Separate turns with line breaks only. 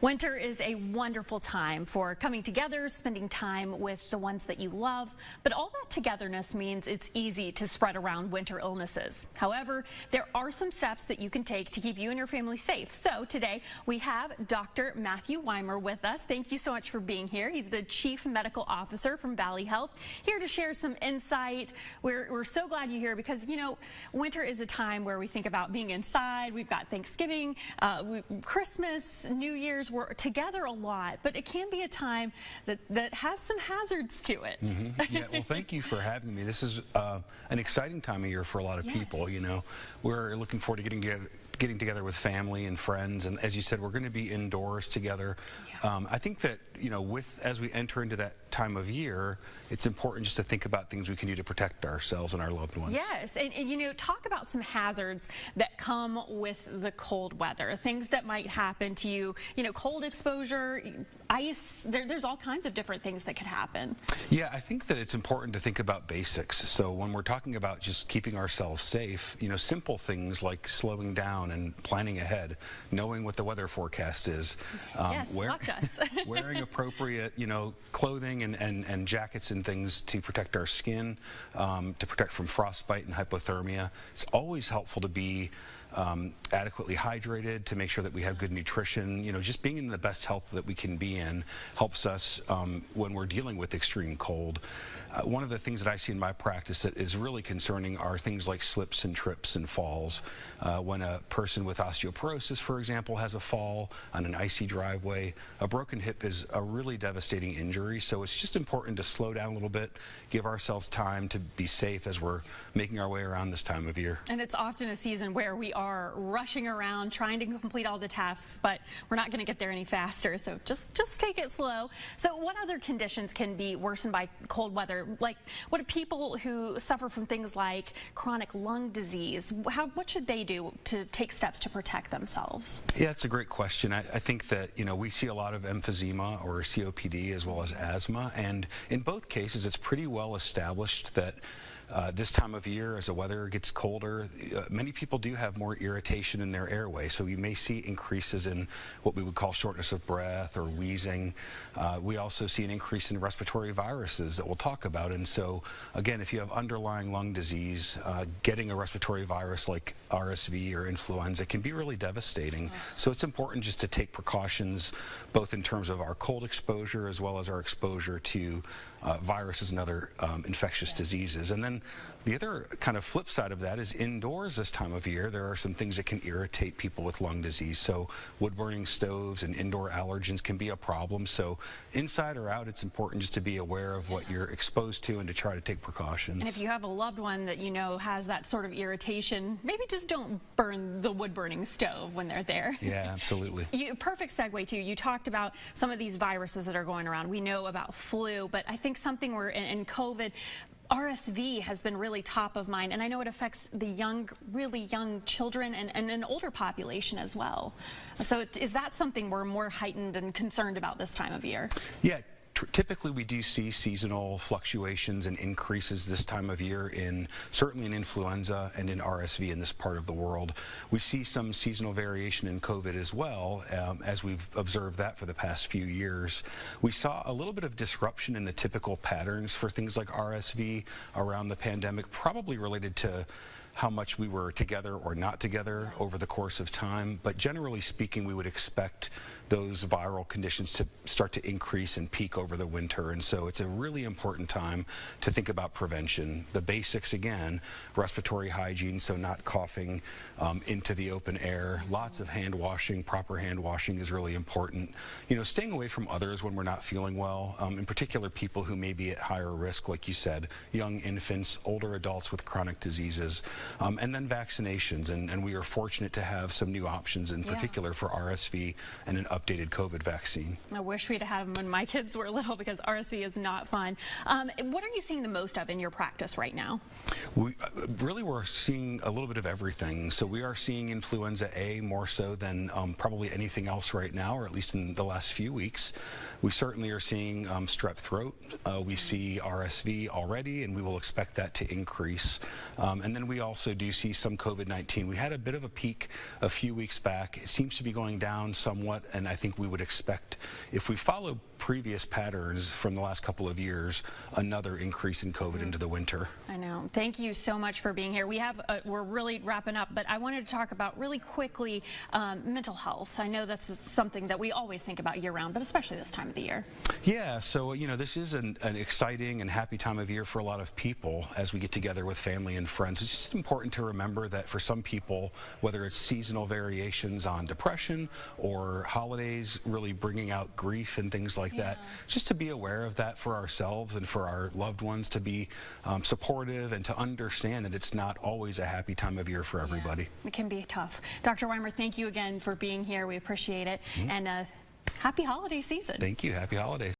Winter is a wonderful time for coming together, spending time with the ones that you love, but all that togetherness means it's easy to spread around winter illnesses. However, there are some steps that you can take to keep you and your family safe. So today we have Dr. Matthew Weimer with us. Thank you so much for being here. He's the Chief Medical Officer from Valley Health, here to share some insight. We're so glad you're here because, you know, winter is a time where we think about being inside. We've got Thanksgiving, Christmas, New Year's. We're together a lot, but it can be a time that has some hazards to it.
Yeah, well, thank you for having me. This is an exciting time of year for a lot of people. You know, we're looking forward to getting together with family and friends, and as you said, we're going to be indoors together. I think that, you know, as we enter into that time of year, it's important just to think about things we can do to protect ourselves and our loved ones.
Yes, and you know, talk about some hazards that come with the cold weather, things that might happen to you, you know, cold exposure, ice, there's all kinds of different things that could happen.
Yeah, I think that it's important to think about basics. So when we're talking about just keeping ourselves safe, you know, simple things like slowing down and planning ahead, knowing what the weather forecast is.
Yes, watch us.
Wearing appropriate, you know, clothing and jackets and things to protect our skin, to protect from frostbite and hypothermia. It's always helpful to be adequately hydrated, to make sure that we have good nutrition. You know, just being in the best health that we can be in helps us when we're dealing with extreme cold. One of the things that I see in my practice that is really concerning are things like slips and trips and falls. When a person with osteoporosis, for example, has a fall on an icy driveway, a broken hip is a really devastating injury. So it's just important to slow down a little bit, give ourselves time to be safe as we're making our way around this time of year.
And it's often a season where we are rushing around trying to complete all the tasks, but we're not going to get there any faster. So just take it slow. So what other conditions can be worsened by cold weather? Like, what do people who suffer from things like chronic lung disease, what should they do to take steps to protect themselves?
Yeah, that's a great question. I think that, you know, we see a lot of emphysema or COPD as well as asthma, and in both cases it's pretty well established that this time of year, as the weather gets colder, many people do have more irritation in their airway. So you may see increases in what we would call shortness of breath or wheezing. We also see an increase in respiratory viruses that we'll talk about. And so, again, if you have underlying lung disease, getting a respiratory virus like RSV or influenza can be really devastating. So it's important just to take precautions, both in terms of our cold exposure as well as our exposure to viruses and other infectious diseases. And then the other kind of flip side of that is indoors this time of year, there are some things that can irritate people with lung disease. So wood-burning stoves and indoor allergens can be a problem. So inside or out, it's important just to be aware of what you're exposed to and to try to take precautions.
And if you have a loved one that you know has that sort of irritation, maybe just don't burn the wood-burning stove when they're there.
Yeah, absolutely.
Perfect segue too. You talked about some of these viruses that are going around. We know about flu, but I think something we're in COVID, RSV has been really top of mind, and I know it affects the young, really young children and an older population as well. So is that something we're more heightened and concerned about this time of year?
Yeah. Typically, we do see seasonal fluctuations and increases this time of year certainly in influenza and in RSV in this part of the world. We see some seasonal variation in COVID as well, as we've observed that for the past few years. We saw a little bit of disruption in the typical patterns for things like RSV around the pandemic, probably related to how much we were together or not together over the course of time. But generally speaking, we would expect those viral conditions to start to increase and peak over the winter. And so it's a really important time to think about prevention. The basics, again, respiratory hygiene, so not coughing into the open air. Lots of hand washing, proper hand washing is really important. You know, staying away from others when we're not feeling well, in particular people who may be at higher risk, like you said, young infants, older adults with chronic diseases. And then vaccinations, and we are fortunate to have some new options in particular for RSV and an updated COVID vaccine.
I wish we'd had them when my kids were little because RSV is not fun. What are you seeing the most of in your practice right now?
We're seeing a little bit of everything. So we are seeing influenza A more so than probably anything else right now, or at least in the last few weeks. We certainly are seeing strep throat. We see RSV already, and we will expect that to increase. And then we also also do see some COVID-19. We had a bit of a peak a few weeks back. It seems to be going down somewhat, and I think we would expect, if we follow previous patterns from the last couple of years, another increase in COVID into the winter.
I know. Thank you so much for being here. We're really wrapping up, but I wanted to talk about really quickly mental health. I know that's something that we always think about year-round, but especially this time of the year.
Yeah, so this is an exciting and happy time of year for a lot of people as we get together with family and friends. It's just important to remember that for some people, whether it's seasonal variations on depression or holidays really bringing out grief and things like that, just to be aware of that for ourselves and for our loved ones, to be supportive and to understand that it's not always a happy time of year for everybody.
Yeah, it can be tough. Dr. Weimer, thank you again for being here. We appreciate it. And happy holiday season.
Thank you. Happy holidays.